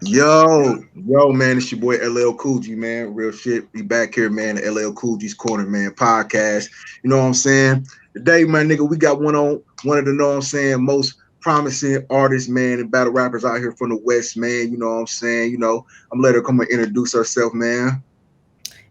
Yo, man, it's your boy LL Coogi, man. Real shit. Be back here, man. The LL Coogi's Corner, man, podcast. You know what I'm saying? Today, my nigga, we got one of the, know what I'm saying, most promising artists, man, and battle rappers out here from the West, man. You know what I'm saying? I'm gonna let her come and introduce herself, man.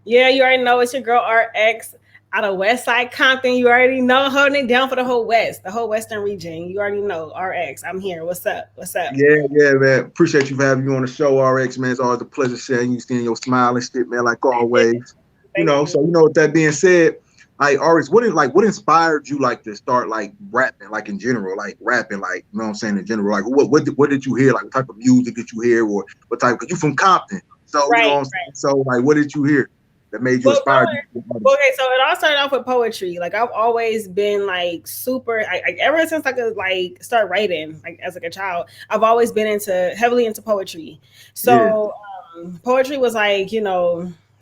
Yeah, you already know it's your girl RX out of West Side Compton. You already know, holding it down for the whole West, the whole Western region. You already know RX. I'm here. What's up? What's up? Yeah, man. Appreciate you for having you on the show, RX, man. It's always a pleasure seeing you, seeing your smile and shit, man, like always. Thank you. So with that being said, like RX, what inspired you like to start like rapping, like in general, like rapping, like you know what I'm saying in general, like what did you hear, like what type of music did you hear, or what type? Because you from Compton, so you know Right, what I'm saying. So like, what did you hear that made you Well, inspired you? okay, so it all started off with poetry. Like I've always been like super. Ever since I could like start writing, like as like a child, I've always been heavily into poetry. Yeah, So poetry was like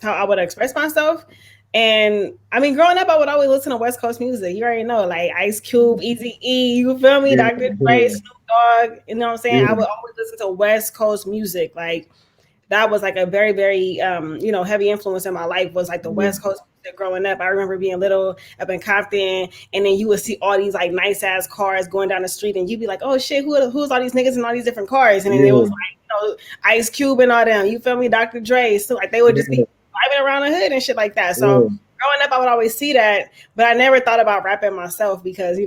how I would express myself. And I mean, growing up, I would always listen to West Coast music. You already know, like Ice Cube, Easy E. You feel me? yeah, Dr. Dre, yeah, Snoop Dogg. You know what I'm saying? I yeah, would always listen to West Coast music, like that was like a very very heavy influence in my life was like the yeah, West Coast music growing up. I remember being little up in Compton, and then you would see all these like nice ass cars going down the street, and you'd be like, oh shit, who's all these niggas in all these different cars? And then it was yeah, like Ice Cube and all them, you feel me, Dr. Dre. So like they would just yeah, be driving around the hood and shit like that. So yeah, growing up I would always see that, but I never thought about rapping myself because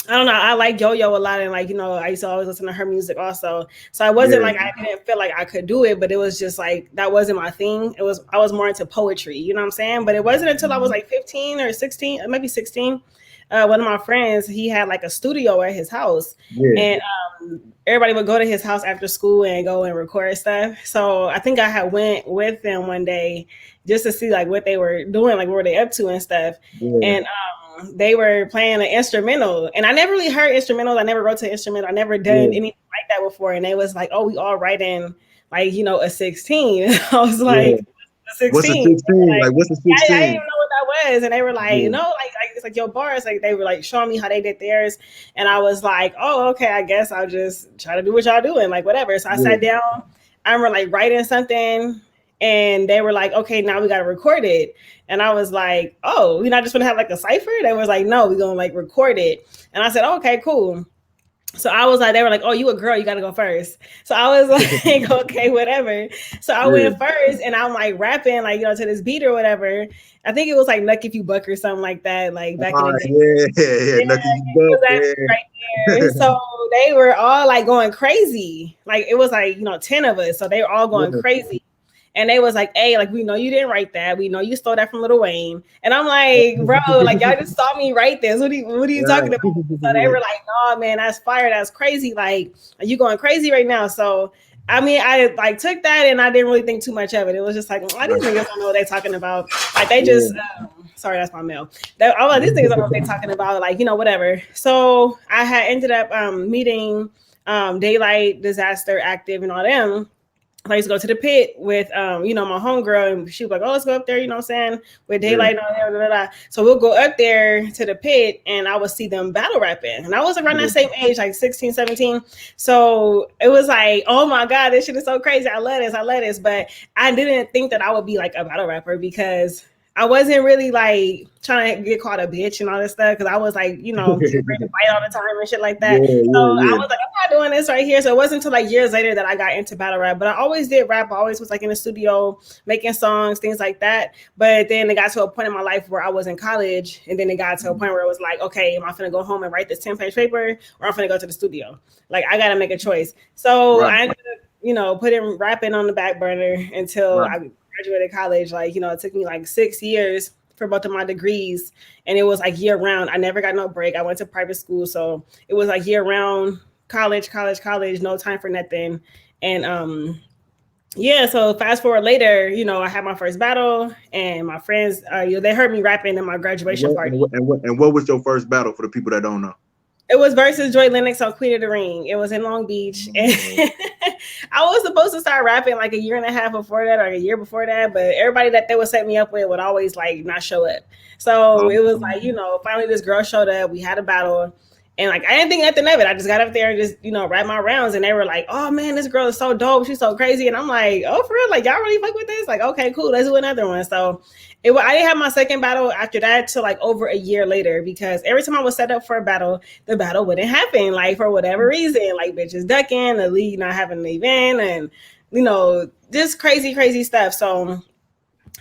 I don't know. I like Yo Yo a lot, and like I used to always listen to her music also. So I wasn't yeah, like I didn't feel like I could do it, but it was just like that wasn't my thing. I was more into poetry, you know what I'm saying? But it wasn't until I was like 15 or 16, maybe 16. One of my friends, he had like a studio at his house, yeah. and everybody would go to his house after school and go and record stuff. So I think I had went with them one day just to see like what they were doing, like what were they up to and stuff. Yeah. And they were playing an instrumental, and I never really heard instrumentals. I never wrote to instrumental. I never done Yeah, anything like that before. And they was like, "Oh, we all writing like a 16." I was yeah. like, "A What's a 16?" They were 16? like, Like, what's a I didn't 16? even know what that was, and they were like, Yeah, like it's like your bars. Like they were like showing me how they did theirs, and I was like, "Oh, okay. I guess I'll just try to do what y'all doing, like whatever." So I yeah, sat down. I remember like writing something, and they were like, "Okay, now we got to record it." And I was like, "Oh, we're not just gonna have like a cipher?" They was like, "No, we're gonna like record it." And I said, oh, "Okay, cool." So I was like, they were like, "Oh, you a girl, you gotta go first." So I was like, "Okay, whatever." So I yeah. went first, and I'm like rapping, like to this beat or whatever. I think it was like "Lucky If You Buck" or something like that, like back in the day. Yeah, yeah. Yeah, Nothing it but was actually right there. So they were all like going crazy. Like it was like 10 of us, so they were all going yeah, crazy. And they was like, "Hey, like we know you didn't write that. We know you stole that from Lil Wayne." And I'm like, "Bro, like y'all just saw me write this. What are you talking about?" So they were like, "No, man, that's fire. That's crazy. Like, are you going crazy right now?" So I mean, I like took that and I didn't really think too much of it. It was just like, "Oh, these niggas don't know what they're talking about." Like they just, sorry, that's my mail. These niggas don't know what they're talking about. Like whatever. So I had ended up meeting Daylight, Disaster, Active, and all them. I used to go to the pit with my homegirl, and she was like, "Oh, let's go up there," you know what I'm saying, with yeah, Daylight and all that, blah, blah, blah. So we'll go up there to the pit, and I would see them battle rapping. And I was around yeah, that same age, like 16, 17. So it was like, oh my God, this shit is so crazy. I love this, I love this. But I didn't think that I would be like a battle rapper because I wasn't really like trying to get called a bitch and all this stuff because I was like, ready to fight all the time and shit like that. yeah, So yeah, I yeah. was like, I'm not doing this right here. So it wasn't until like years later that I got into battle rap. But I always did rap. I always was like in the studio making songs, things like that. But then it got to a point in my life where I was in college, and then it got to a point where it was like, okay, am I finna go home and write this 10-page paper, or I'm finna go to the studio? Like I gotta make a choice. So Right, I ended up, putting rapping on the back burner until right. I graduated college. Like it took me like 6 years for both of my degrees, and it was like year round. I never got no break. I went to private school, so it was like year round, college, no time for nothing. And yeah, so fast forward later, I had my first battle, and my friends, they heard me rapping in my And graduation what, and party. what, and what, and what was your first battle for the people that don't know? It was versus Joy Lennox on Queen of the Ring. It was in Long Beach. And I was supposed to start rapping like a year and a half before that, or a year before that, but everybody that they would set me up with would always like not show up. So it was like, finally this girl showed up. We had a battle, And like, I didn't think nothing of it. I just got up there and just, wrap my rounds. And they were like, oh man, this girl is so dope. She's so crazy. And I'm like, oh, for real? Like, y'all really fuck with this? Like, okay, cool. Let's do another one. So I didn't have my second battle after that till like over a year later, because every time I was set up for a battle, the battle wouldn't happen. Like, for whatever reason, like bitches ducking, the league not having the event, and, just crazy stuff. So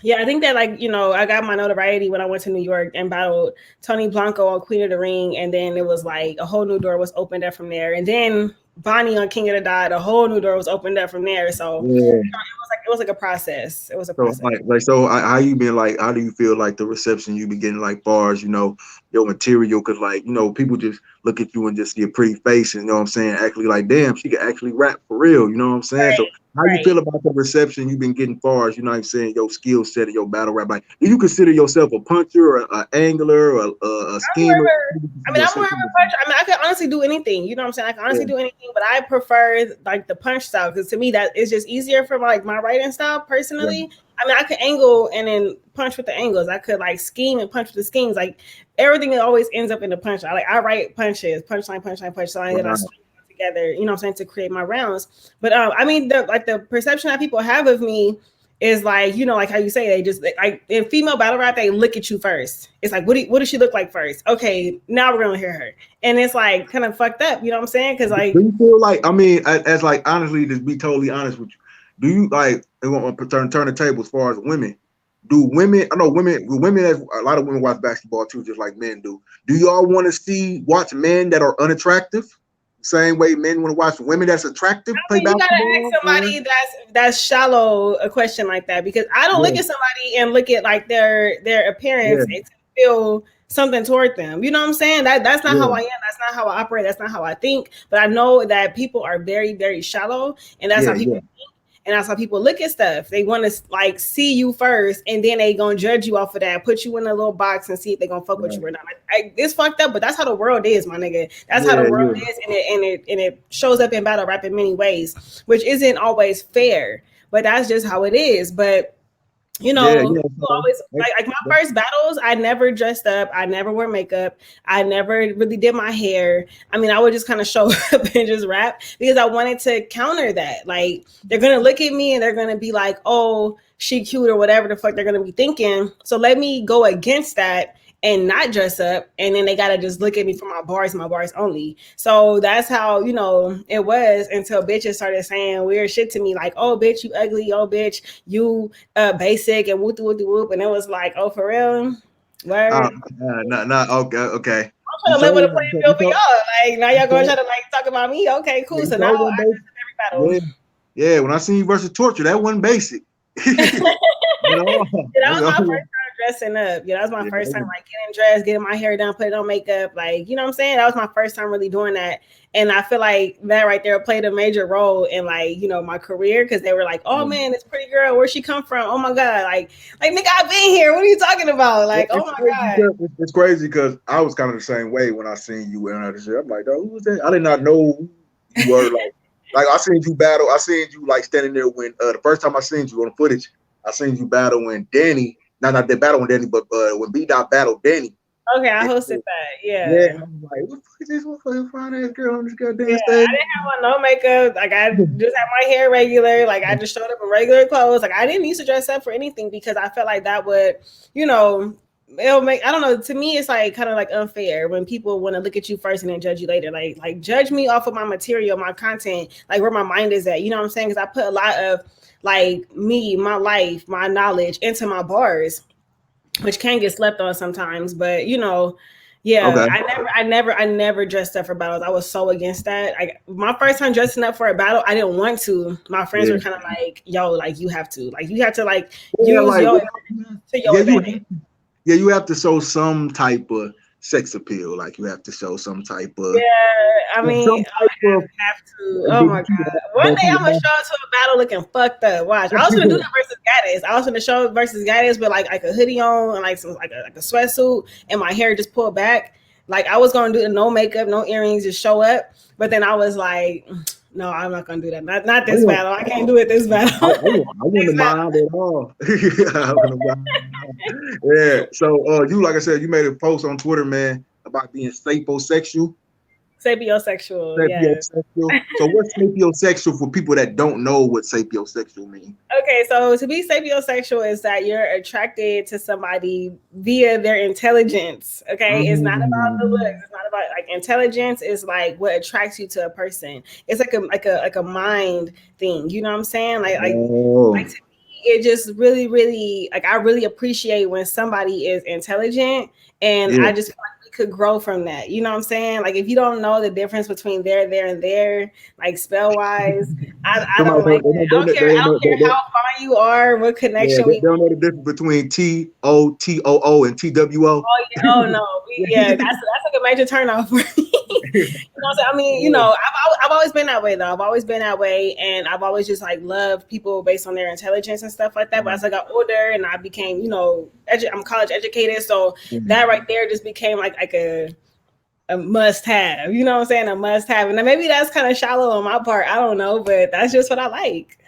yeah, I think that, like, I got my notoriety when I went to New York and battled Tony Blanco on Queen of the Ring. And then it was like a whole new door was opened up from there. And then Bonnie on King of the Dot, a whole new door was opened up from there. So it was like a process. It was a process. So how you been, like, how do you feel like the reception you been getting, like, far as, your material? Cause like, people just look at you and just see a pretty face and, you know what I'm saying, actually like, damn, she can actually rap for real, you know what I'm saying? Right. So how you feel about the reception you've been getting far as, you know what I'm saying, your skill set and your battle rap? Like, do you consider yourself a puncher or an angler or a schemer? I'm more of a puncher. I can honestly do anything. You know what I'm saying? I can honestly do anything, but I prefer like the punch style, because to me that is just easier for like my writing style personally. Yeah. I could angle and then punch with the angles. I could like scheme and punch with the schemes. Like, everything always ends up in the punch. I write punches, punchline, that I string together, you know what I'm saying, to create my rounds. But the perception that people have of me is like, like how you say, they just like in female battle rap, they look at you first. It's like, what does she look like first? Okay, now we're gonna hear her. And it's like kind of fucked up, you know what I'm saying? Because like, do you feel like, as like, honestly, to be totally honest with you, do you like, I want to turn the table as far as women? Do women, I know women, a lot of women watch basketball too, just like men do. Do y'all want to watch men that are unattractive? Same way men want to watch women that's attractive play basketball? You gotta ask somebody that's shallow a question like that, because I don't look at somebody and look at like their appearance and feel something toward them. You know what I'm saying? That's not how I am. That's not how I operate. That's not how I think. But I know that people are very, very shallow, and that's how people think. And that's how people look at stuff. They want to like see you first, and then they gonna judge you off of that, put you in a little box and see if they gonna fuck with you or not. It's fucked up, but that's how the world is, my nigga. That's how the world is, and it shows up in battle rap in many ways, which isn't always fair, but that's just how it is. But always like my first battles, I never dressed up, I never wore makeup, I never really did my hair. I would just kind of show up and just rap, because I wanted to counter that. Like, they're gonna look at me and they're gonna be like, oh, she cute, or whatever the fuck they're gonna be thinking. So let me go against that and not dress up, and then they gotta just look at me for my bars only. So that's how, it was, until bitches started saying weird shit to me, like, oh bitch, you ugly, oh bitch, you basic, and whoop whoop whoop. And it was like, oh, for real? Word? Okay. I'm trying to live with a playing field for y'all. Like, now y'all gonna try to like talk about me? Okay, cool. So now I every battle. Yeah, when I seen you versus Torture, that wasn't basic. That was my first time dressing up. That was my first time like getting dressed, getting my hair done, putting on makeup. Like, you know what I'm saying? That was my first time really doing that. And I feel like that right there played a major role in like, my career, because they were like, oh man, this pretty girl, where'd she come from? Oh my God. Like nigga, I've been here. What are you talking about? Like, oh my God. It's crazy, because I was kind of the same way when I seen you and other shit. I'm like, oh, who was that? I did not know who you were. Like I seen you battle. I seen you like standing there when the first time I seen you on the footage, I seen you battle when Danny, not the battle when Danny, but when B-Dot battled Danny. Okay, I hosted that. Yeah. Yeah, I'm like, what the fuck is this motherfucking fine ass girl on this goddamn stage? I didn't have on no makeup. Like, I just had my hair regular. Like, I just showed up in regular clothes. Like, I didn't used to dress up for anything, because I felt like that would, it'll make, I don't know, to me it's like kind of like unfair when people want to look at you first and then judge you later. Like judge me off of my material, my content, like where my mind is at. You know what I'm saying? Because I put a lot of like me, my life, my knowledge into my bars, which can get slept on sometimes. But I never dressed up for battles. I was so against that. My first time dressing up for a battle, I didn't want to. My friends were kind of like, yo, like you have to like use your to your advantage. Yeah, you have to show some type of sex appeal. Like, you have to show some type of. Yeah, I have to. Oh my God! One day I'm gonna show up to a battle looking fucked up. Watch. I was gonna do that versus Gattas. I was gonna show versus Gattas with like a hoodie on and like some like a sweatsuit, and my hair just pulled back. Like, I was gonna do the no makeup, no earrings, just show up. But then I was like, no, I'm not gonna do that. Not this battle. I can't do it this battle. I wouldn't mind at all. Yeah. So you, like I said, you made a post on Twitter, man, about being sapiosexual. Sapiosexual, yeah. Sapiosexual. So what's sapiosexual for people that don't know what sapiosexual means? Okay, so to be sapiosexual is that you're attracted to somebody via their intelligence. Okay, it's not about the looks. It's not about like intelligence. Is like what attracts you to a person. It's like a mind thing. You know what I'm saying? Like to me, it just really like I really appreciate when somebody is intelligent, and I just feel like we could grow from that. You know what I'm saying? Like if you don't know the difference between there, and there, like spell wise, I don't like that. I don't care how far you are, what connection they we don't know the difference between TOTOO and TWO. Oh no, that's like a major turnoff for me. You know what I'm saying? I mean, you know, I've always been that way though. I've always been that way, and I've always just like loved people based on their intelligence and stuff like that. But as I got older and I became, you know, I'm college educated, so that right there just became like a must have. You know what I'm saying? A must have, and maybe that's kind of shallow on my part. I don't know, but that's just what I like.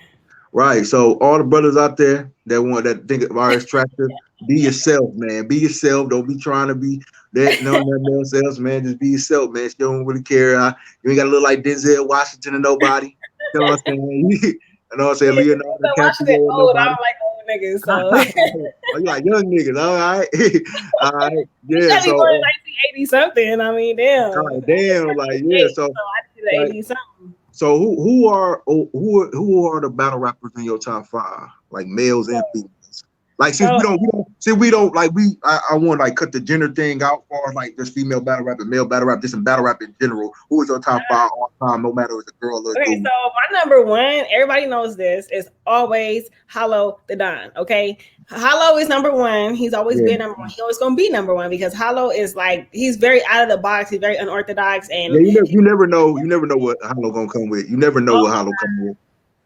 Right. So all the brothers out there that think are attractive, be yourself, man. Be yourself. Don't be trying to be that nothing else, man. Just be yourself, man. You don't really care. You ain't gotta look like Denzel Washington or nobody. You know what I'm saying? You know what I'm saying? Leonardo DiCaprio or nobody. I don't nobody. like old niggas, so Oh, you like young niggas, all right. All right. Yeah. So 1980 something. I mean, damn. damn, like yeah. So I did 80 something. So who are the battle rappers in your top 5, like males and females? Like since we don't like I want to like cut the gender thing out for like this female battle rap and male battle rap, just in battle rap in general. Who is your top 5 all time, no matter if it's a girl or a dude? So my number one, everybody knows this, is always Hollow the Don. Okay, Hollow is number one. He's always been number one. He's always gonna be number one because Hollow is like he's very out of the box. He's very unorthodox, and you never know what Hollow gonna come with. You never know what Hollow come with.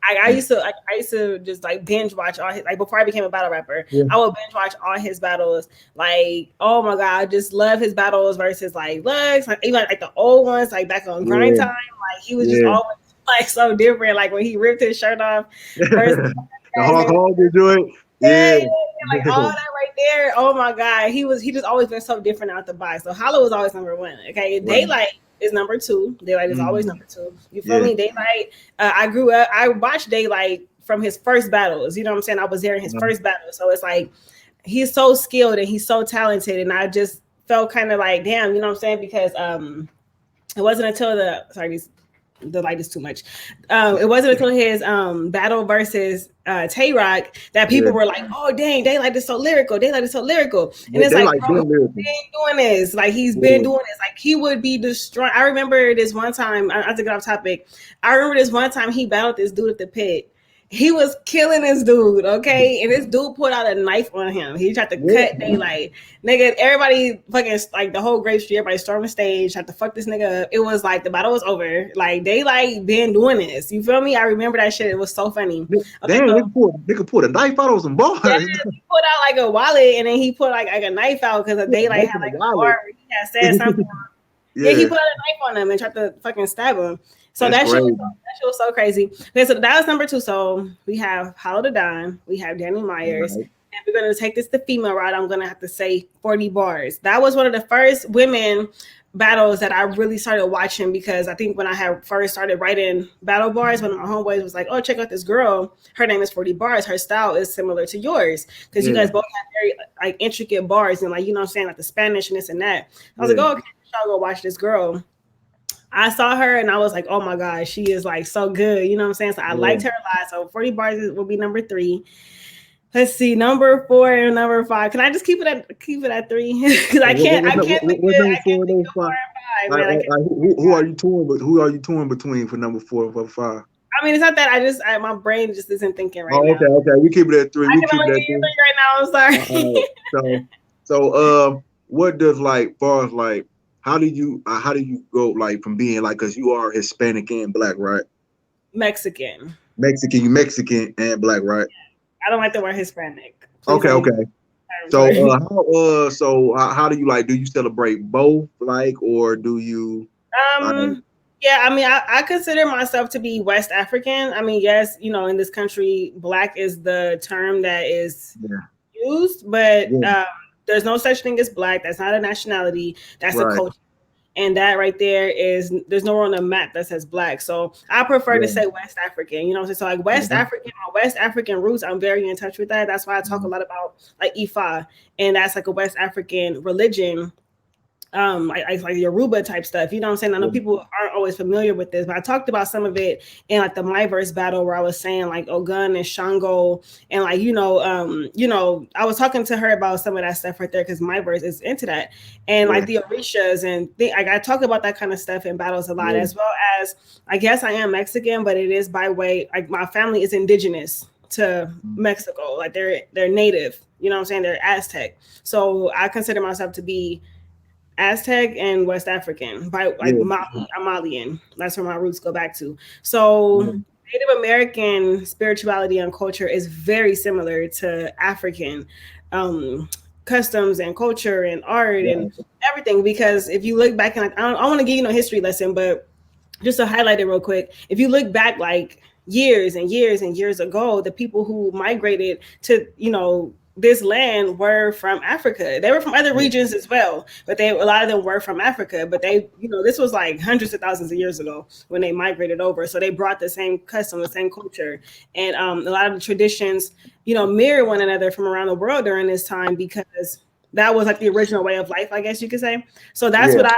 I used to just like binge watch all his, like before I became a battle rapper. I would binge watch all his battles. Like, oh my god, I just love his battles versus like Lux, like even like the old ones, like back on Grind Time. Like he was just always like so different. Like when he ripped his shirt off, the hog do it. Like all that right there. Oh my god, he just always been so different out the box. So Hollow was always number one. Okay, Daylight is number 2. Daylight is always number 2. You feel me? Daylight. I grew up. I watched Daylight from his first battles. You know what I'm saying? I was there in his first battle. So it's like he's so skilled and he's so talented, and I just felt kind of like, damn, you know what I'm saying? Because it wasn't until the light is too much. It wasn't until his battle versus Tay Rock that people were like, "Oh dang, Daylight is so lyrical. Daylight is so lyrical." And it's like, bro, he's been doing this. Like he's been doing this. Like he would be destroying. I remember this one time. I have to get off topic. I remember this one time he battled this dude at the pit. He was killing this dude, okay? And this dude pulled out a knife on him. He tried to cut Daylight. Nigga, everybody fucking, like, the whole Grape Street, everybody stormed the stage, tried to fuck this nigga up. It was like, the battle was over. Like, Daylight been doing this. You feel me? I remember that shit. It was so funny. Okay, damn, nigga pulled a knife out on some bars. Yeah, he pulled out, like, a wallet, and then he put, like a knife out because Daylight had, like, a bar where he had said something. Yeah, he put out a knife on him and tried to fucking stab him. So that shit was so crazy. Okay, so that was number 2. So we have Hollow the Don, we have Danny Myers, and we're gonna take this the female route. I'm gonna have to say 40 bars. That was one of the first women battles that I really started watching because I think when I had first started writing battle bars, one of my homeboys was like, "Oh, check out this girl. Her name is 40 Bars. Her style is similar to yours because you guys both have very like intricate bars and like you know what I'm saying, like the Spanish and this and that." I was like, "Oh, okay, I'll go watch this girl." I saw her and I was like, oh my God, she is like so good. You know what I'm saying? So I liked her a lot. So 40 bars will be number 3. Let's see, number 4 and number 5. Can I just keep it at 3? Because I can't. Who are you touring? But who are you touring between for number 4 and 5? I mean, it's not that my brain just isn't thinking right now. Okay. We keep it at 3. I can only give you 3 right now. I'm sorry. So what does like far as like how do you go like from being like because you are Hispanic and black, right? Mexican. You Mexican and black, right? I don't like the word Hispanic. Okay. So how do you like? Do you celebrate both, like, or do you? Yeah, I mean, I consider myself to be West African. I mean, yes, you know, in this country, black is the term that is used, but there's no such thing as black. That's not a nationality. That's a culture. And that right there is, there's nowhere on the map that says black. So I prefer to say West African, you know what I'm saying? So like West African, my West African roots, I'm very in touch with that. That's why I talk a lot about like Ifa, and that's like a West African religion, like Yoruba type stuff. You know what I'm saying? I know people aren't always familiar with this, but I talked about some of it in like the My Verse battle where I was saying like Ogun and Shango, and like I was talking to her about some of that stuff right there because My Verse is into that, and like the Orishas and I talk about that kind of stuff in battles a lot, as well as I guess I am Mexican, but it is by way, like my family is indigenous to Mexico, like they're native. You know what I'm saying? They're Aztec, so I consider myself to be Aztec and West African, by like Malian. That's where my roots go back to. So Native American spirituality and culture is very similar to African customs and culture and art and everything. Because if you look back, and like, I want to give you no history lesson, but just to highlight it real quick, if you look back like years and years and years ago, the people who migrated to, this land were from Africa. They were from other regions as well, but a lot of them were from Africa. But they, this was like hundreds of thousands of years ago when they migrated over. So they brought the same custom, the same culture, and a lot of the traditions, mirror one another from around the world during this time, because that was like the original way of life, I guess you could say. So that's what I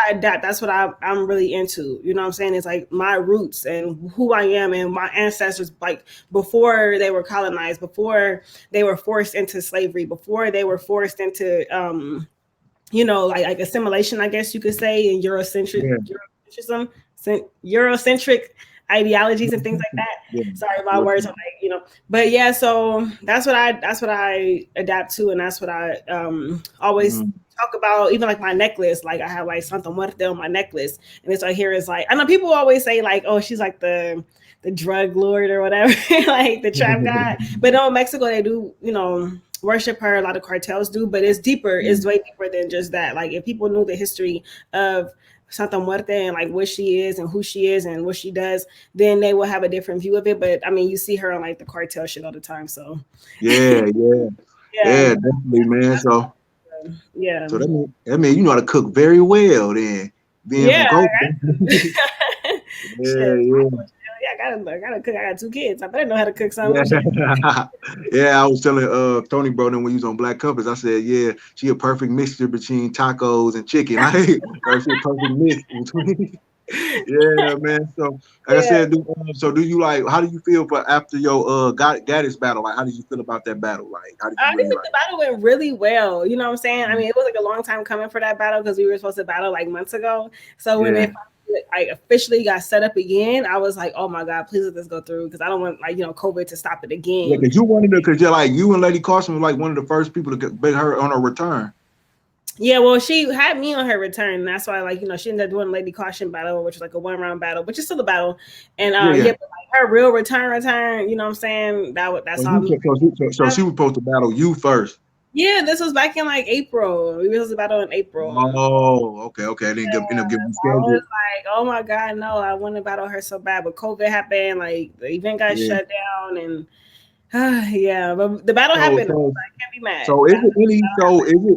adapt. That's what I'm really into. You know what I'm saying? It's like my roots and who I am and my ancestors, like before they were colonized, before they were forced into slavery, before they were forced into, like assimilation, I guess you could say, and Eurocentric ideologies and things like that. Sorry, my words are like, but yeah, so that's what I adapt to, and that's what I always talk about. Even like my necklace, like I have like Santa Muerte on my necklace, and this right here is like, I know people always say like, oh, she's like the drug lord or whatever, like the trap god, but no, in Mexico they do, worship her. A lot of cartels do, but it's deeper. It's way deeper than just that. Like if people knew the history of Santa Muerte and like what she is and who she is and what she does, then they will have a different view of it. But I mean, you see her on like the cartel shit all the time. So definitely, man. So so that means you know how to cook very well then. Being from Kotd. I gotta cook. I got 2 kids. I better know how to cook something. I was telling Tony bro then when he was on Black Compass, I said, she a perfect mixture between tacos and chicken. Like she a perfect mix between. Man. So like I said, do you like, how do you feel for after your Gattas battle? Like how did you feel about that battle? Like how did you I think the battle went really well. You know what I'm saying? I mean, it was like a long time coming for that battle because we were supposed to battle like months ago. So when it officially got set up again, I was like, oh my God, please let this go through, because I don't want COVID to stop it again. Yeah, because you wanted to, because you and Lady Carson were like one of the first people to bet her on her return. Yeah, well, she had me on her return. And that's why, she ended up doing Lady Caution battle, which was like a 1-round battle, which is still a battle. And but like her real return, you know what I'm saying? That's all. So she was supposed to battle you first. Yeah, this was back in like April. We were supposed to battle in April. Oh, okay. I didn't end up getting scheduled. I was like, oh my God, no, I want to battle her so bad, but COVID happened. Like the event got shut down, and but the battle happened. So I can't be mad. So is it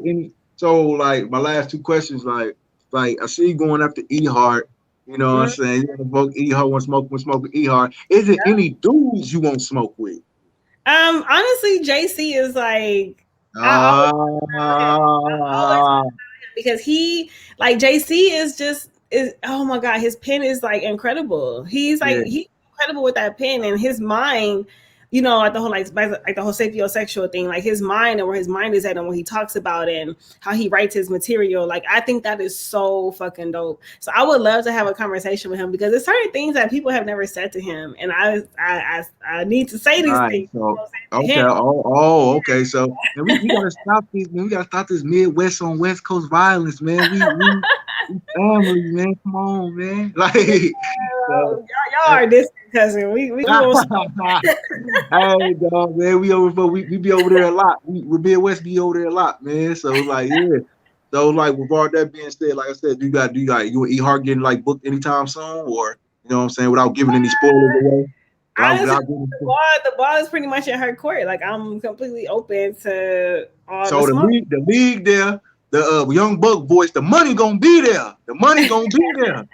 any? So like my last 2 questions, like I see you going after E-Heart. You know what I'm saying? You want to smoke E-Heart, want to smoke with E-Heart. Is it any dudes you won't smoke with? Honestly, JC is like. Because he, like, JC is oh my God, his pen is like incredible. He's like he's incredible with that pen, and his mind, like the whole like the whole sapiosexual thing, like his mind and where his mind is at and what he talks about and how he writes his material. Like I think that is so fucking dope. So I would love to have a conversation with him, because there's certain things that people have never said to him, and I need to say these things. So, okay. So we gotta stop these. Man, we gotta stop this Midwest on West Coast violence, man. We family, man. Come on, man. Like y'all are distant, cousin. We Hey, dog, man. We be over there a lot. We Midwest be over there a lot, man. So like, So like, with all that being said, like I said, you and E-Heart getting like booked anytime soon, or you know what I'm saying, without giving any spoilers away? Honestly, the ball is pretty much in her court. Like I'm completely open to all. So the league there. the young buck voice, the money gonna be there. The money gonna be there.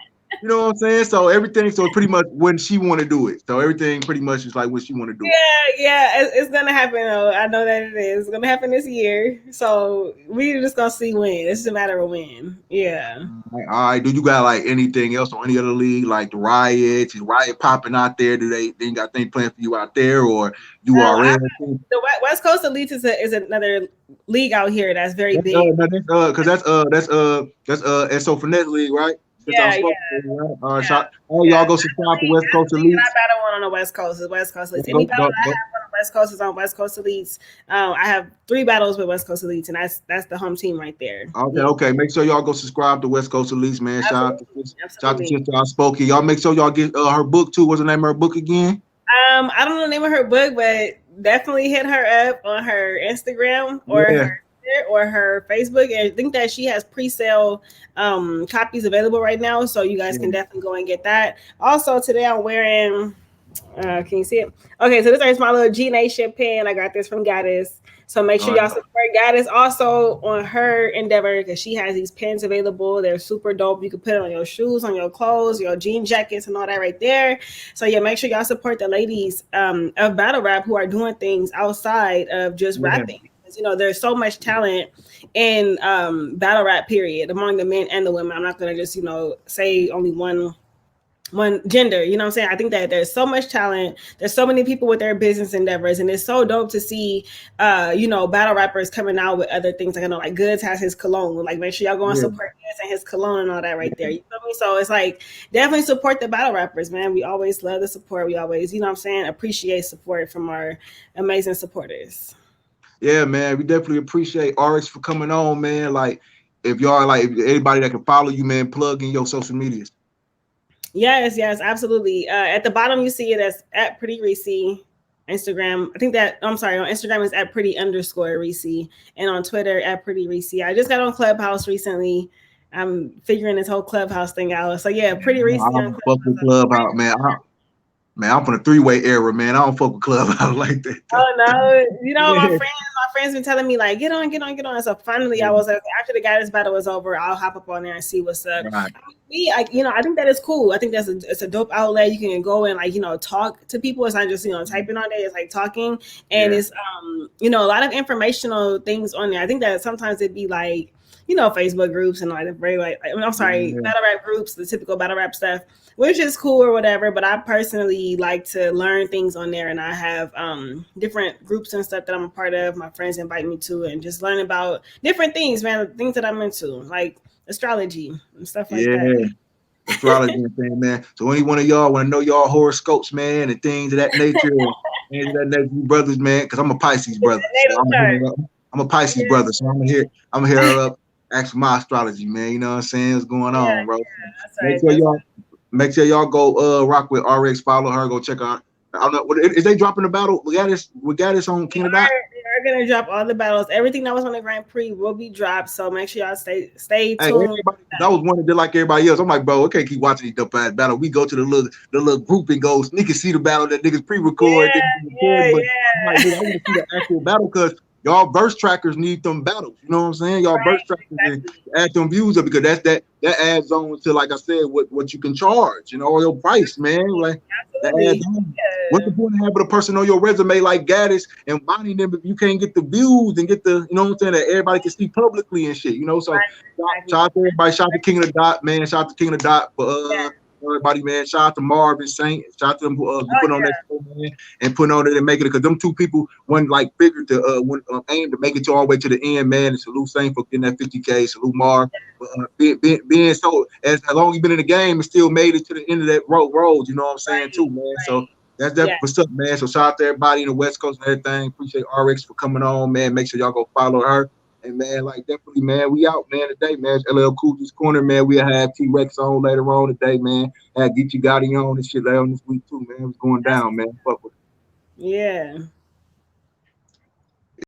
You know what I'm saying? So everything, so pretty much when she want to do it. So everything pretty much is like when she want to do it. Yeah, it's gonna happen. Though. I know that it is. It's gonna happen this year. So we just gonna see when. It's just a matter of when. Yeah. All right. Do you got like anything else on any other league, like the Riots? Is Riot popping out there? Do they got things planned for you out there, or you already? The West Coast Elite is another league out here that's very big. Because that's so for next league, right? Yeah. Y'all go subscribe to West Coast Elite. I battle one on the West Coast. The West Coast Elites. Any battle I have on the West Coast is on West Coast Elites. I have 3 battles with West Coast Elites, and that's the home team right there. Okay. Make sure y'all go subscribe to West Coast Elites, man. Shout out to Sister I Spoke here. Y'all make sure y'all get her book too. What's the name of her book again? I don't know the name of her book, but definitely hit her up on her Instagram or her Facebook, and I think that she has pre-sale copies available right now, so you guys can definitely go and get that. Also, today I'm wearing can you see it? Okay, so this is my little G Nation pin. I got this from Gattas. So make sure y'all support Gattas also on her endeavor, because she has these pins available. They're super dope. You can put it on your shoes, on your clothes, your jean jackets, and all that right there. So yeah, make sure y'all support the ladies of battle rap who are doing things outside of just rapping. You know, there's so much talent in battle rap, period, among the men and the women. I'm not gonna just, say only one gender, you know what I'm saying? I think that there's so much talent. There's so many people with their business endeavors, and it's so dope to see, battle rappers coming out with other things. Like I know, like Goods has his cologne. Like make sure y'all go and support Goods and his cologne and all that right there. You feel me? So it's like definitely support the battle rappers, man. We always love the support. We always, appreciate support from our amazing supporters. Yeah, man. We definitely appreciate RX for coming on, man. Like if y'all if anybody that can follow you, man, plug in your social medias. Yes, absolutely. At the bottom, you see it as at Pretty Reese. Instagram, on Instagram is at Pretty_Reese, and on Twitter at Pretty Reese. I just got on Clubhouse recently. I'm figuring this whole Clubhouse thing out. So yeah, Pretty Reese. I'm fucking Clubhouse, man. I'm from the 3-way era, man. I don't fuck with Clubhouse like that. Oh no, my friends been telling me like get on. So finally, I was like, after the Gattas battle was over, I'll hop up on there and see what's up. Right. I think that is cool. I think it's a dope outlet. You can go and talk to people. It's not just typing on there. It's like talking, and it's a lot of informational things on there. I think that sometimes it'd be like Facebook groups and battle rap groups, the typical battle rap stuff, which is cool or whatever. But I personally like to learn things on there, and I have different groups and stuff that I'm a part of. My friends invite me to, and just learn about different things, man. Things that I'm into, like astrology and stuff like that. Astrology and things, man. So any one of y'all want to know y'all horoscopes, man, and things of that nature, brothers, man, because I'm a Pisces brother. So I'm a Pisces brother, so I'm gonna hit her up. Ask for my astrology, man. You know what I'm saying? What's going on, bro? Make sure y'all go rock with RX. Follow her. Go check out. I don't know. Is they dropping the battle? We got this on Kotd. They're gonna drop all the battles. Everything that was on the Grand Prix will be dropped. So make sure y'all stay tuned. That was one that did like everybody else. I'm like, bro, I can't keep watching these dope ass battle. We go to the little group and go sneak and see the battle that niggas pre-record. I want to see the actual battle because y'all verse trackers need them battles. You know what I'm saying? Y'all verse trackers and add them views up because that adds on to, like I said, what you can charge, or your price, man. Like that adds on. What's the point of having a person on your resume like Gattas and bonding them if you can't get the views and get the, that everybody can see publicly and shit, So shout out to everybody, shout out to King of the Dot, man. Shout out to King of the Dot for everybody, man. Shout out to Marvin Saint. Shout out to them who put on that show, man, and put on it and make it, because them two people figured to aim to make it all the way to the end, man. And salute Saint for getting that 50K. Salute Marv. Being so as long as you've been in the game and still made it to the end of that road, you know what I'm saying, too, man. So that's what's up, man. So shout out to everybody in the West Coast and everything. Appreciate RX for coming on, man. Make sure y'all go follow her. And man, definitely, man, we out, man, today, man. It's LLCoogi's Corner, man. We'll have T-Rex on later on today, man. Get you Gotti on and shit later on this week, too, man. It's going down, man. Fuck with it. Yeah.